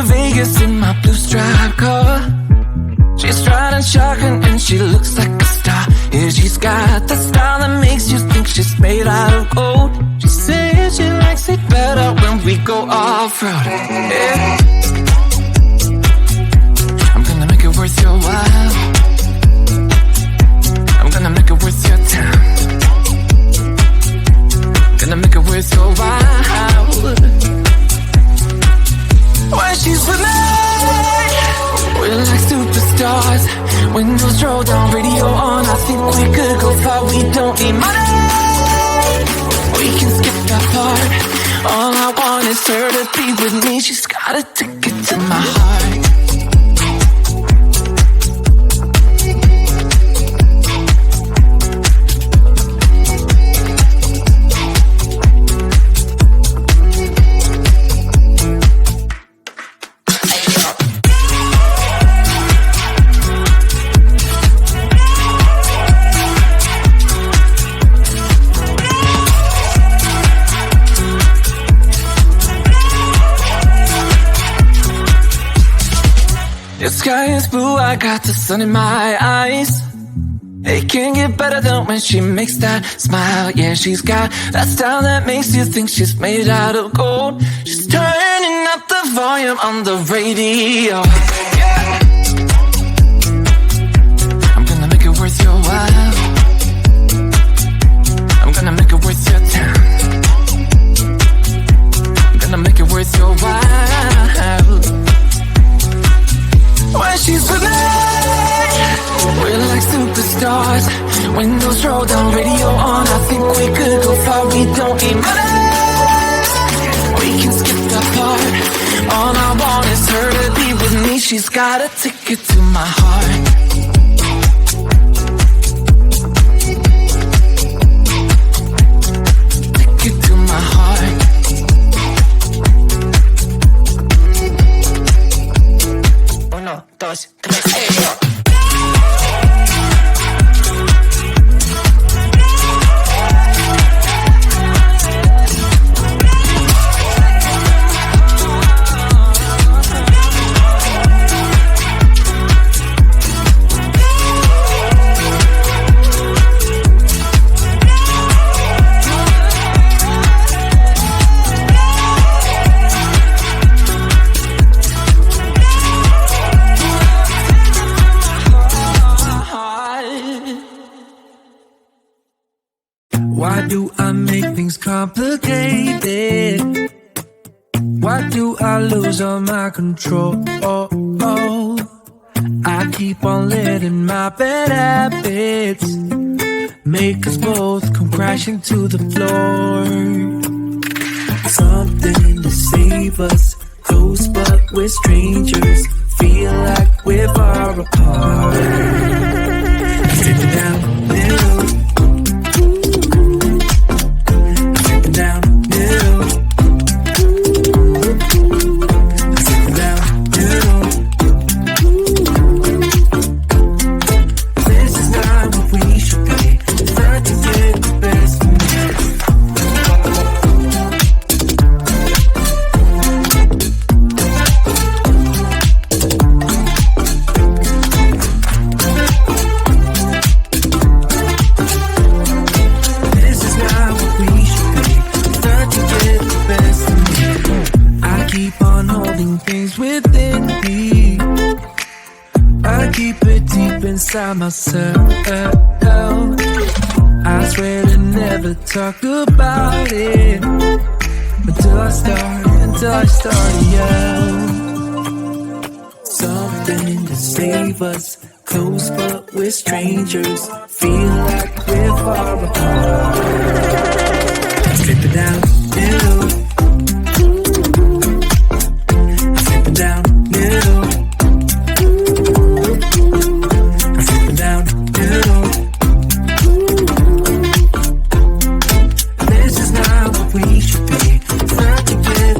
Vegas in my blue striped car. She's riding shotgun and she looks like a star. Yeah, she's got the style that makes you think she's made out of gold. She says she likes it better when we go off-road. Yeah. I'm gonna make it worth your while. I'm gonna make it worth your time. Gonna make it worth your while. When she's with me, we're like superstars. Windows roll down, radio on. I think we could go far. We don't need money. We can skip that part. All I want is her to be with me. She's got a ticket to my heart. The sky is blue, I got the sun in my eyes. It can't get better than when she makes that smile. Yeah, she's got that style that makes you think she's made out of gold. She's turning up the volume on the radio. Yeah. I'm gonna make it worth your while. I'm gonna make it worth your time. I'm gonna make it worth your while. When she's with me, we're like superstars. Windows roll down, radio on. I think we could go far. We don't need money. We can skip that part. All I want is her to be with me. She's got a ticket to my heart. Ticket to my heart. 1, 2, 3, Why do I make things complicated? Why do I lose all my control? I keep on letting my bad habits make us both come crashing to the floor. Something to save us, close but we're strangers. Feel like we're far apart. Sitting down middle. Down middle, sitting down middle. This is not what we should be. Trying to get the best of me. This is not what we should be. Keep on holding things within me. I keep it deep inside myself. I swear to never talk about it until I start to yell. Something to save us, close but we're strangers. Feel like we're far apart. Strip it down, middle. Down middle, I'm slipping down middle. This is not what we should be. Trying to get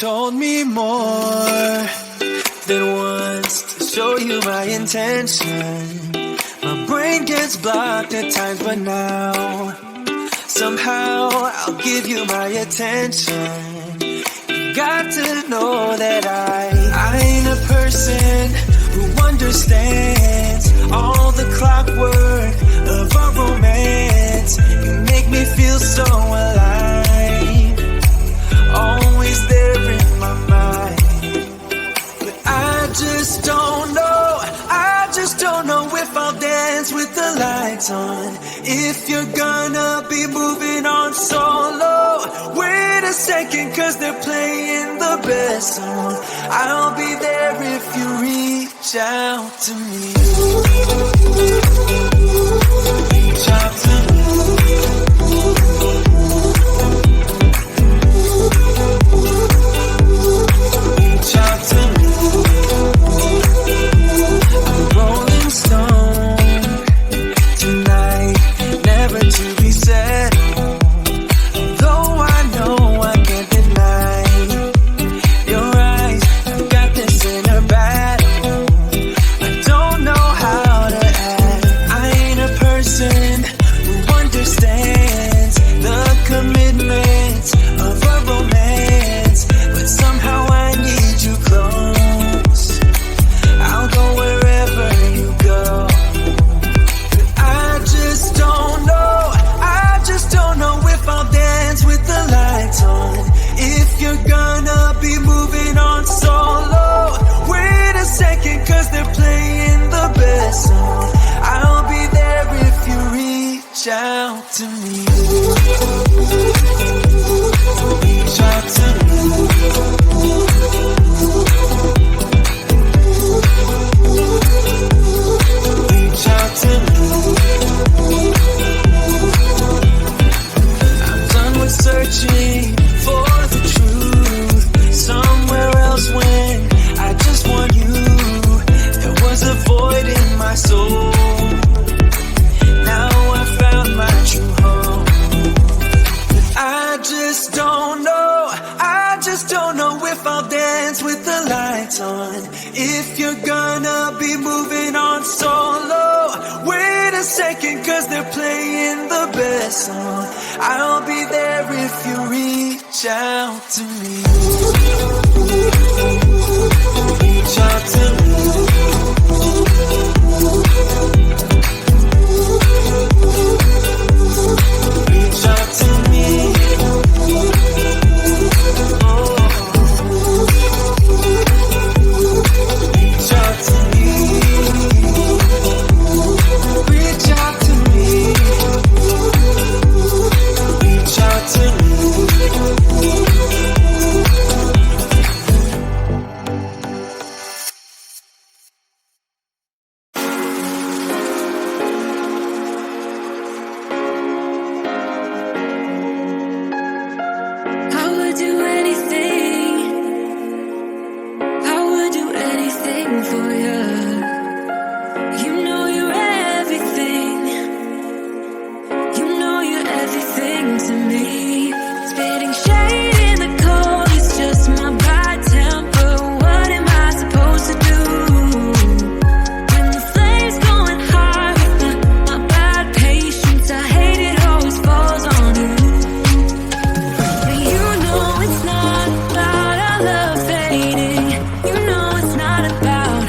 told me more than once to show you my intention. My brain gets blocked at times, but now somehow I'll give you my attention. You got to know that I ain't a person who understands all the clockwork of our romance. You make me feel so alive, always there in my mind. But I just don't know if I'll dance with the lights on. If you're gonna be moving on solo, wait a second, cause they're playing the best song. I'll be there if you reach out to me. Reach out to me. Reach out to me. I'm a rolling stone tonight, never to be settled. Though I know I can't deny your eyes, I've got this inner battle. I don't know how to act. I ain't a person who understands the commitment of a romance, but somehow I need you close. I'll go wherever you go. But I just don't know if I'll dance with the lights on. If you're gonna be moving on solo, wait a second, cause they're playing the best song. I'll be there if you reach out to me. Reach out to me. Reach out to me. I'm done with searching for the truth somewhere else when I just want you. There was a void in my soul. Now I found my true home. But I just don't know if I'll dance with the lights on. If you're gonna be moving on solo, wait a second, cause they're playing the best song. I'll be there if you reach out to me. Reach out to me. Reach out to me. Reach out to me. Reach out to me. Reach out to me. I would do anything. I would do anything for you. You know you're everything. You know you're everything to me. Spitting shade in the cold is just my bad temper. What am I supposed to do? When the flame's going high with my bad patience, I hate it always falls on you. But you know it's not about our love fading. You know it's not about,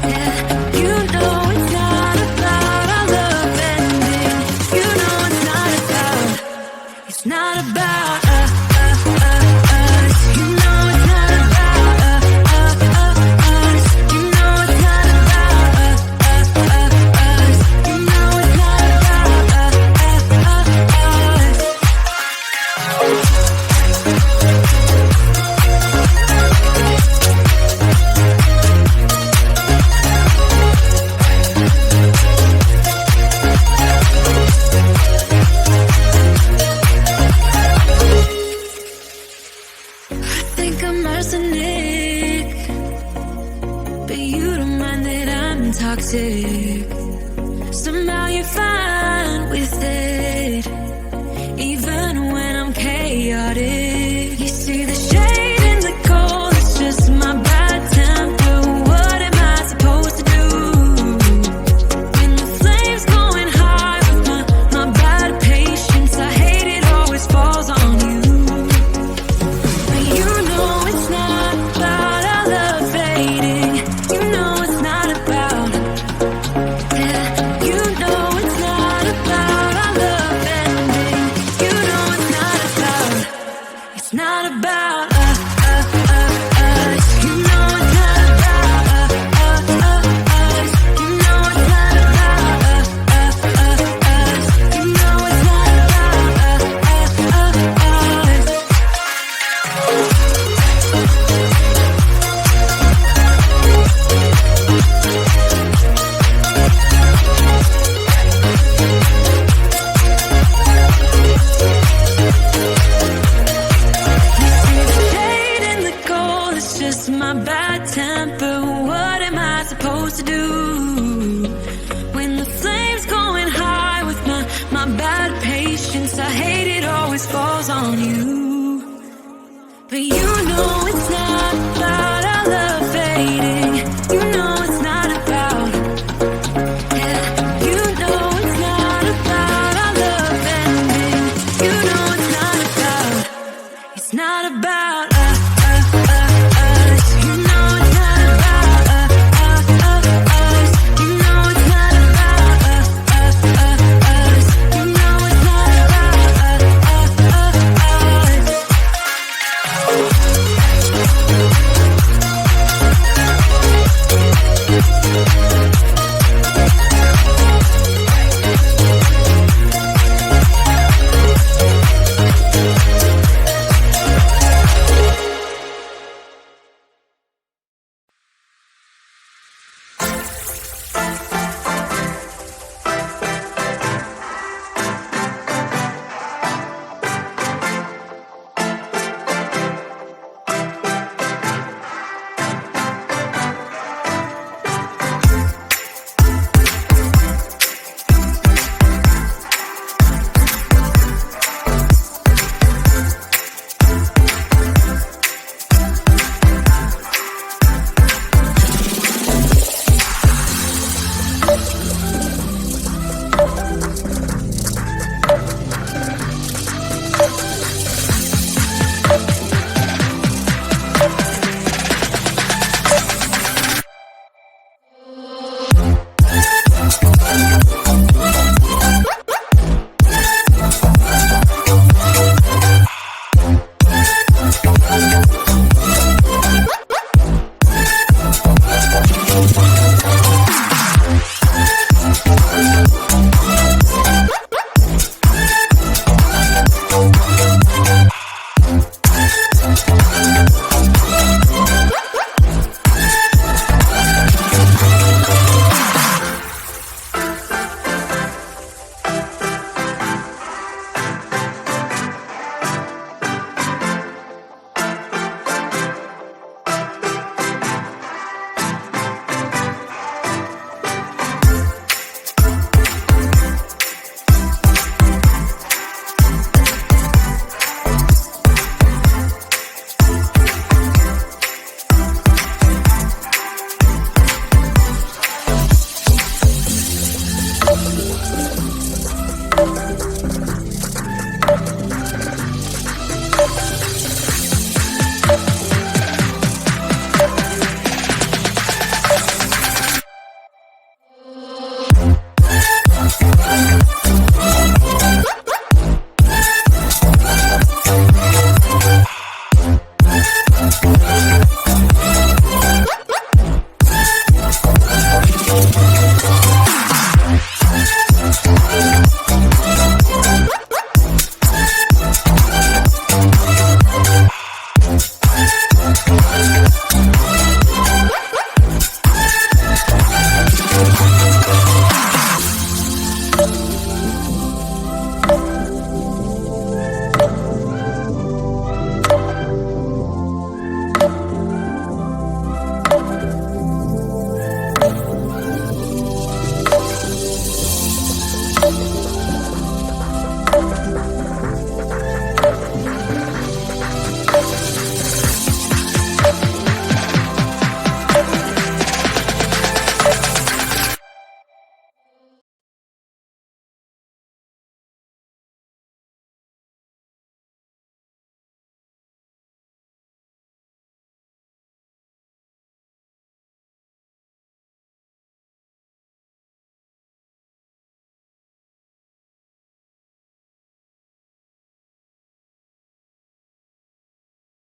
yeah. You know it's not about our love ending. You know it's not about us. You know it's not about us. You know it's not about us. You know it's not about us. You know it's not about us. I think I'm arsenic, but you don't mind that I'm toxic. Somehow you're fine with it, even when I'm chaotic. You see the shade focus on you. But you know it's not about our love fading. You know it's not about, yeah. You know it's not about our love ending. You know it's not about, it's not about us. You know it's not about us. You know it's not about us. You know it's not about us.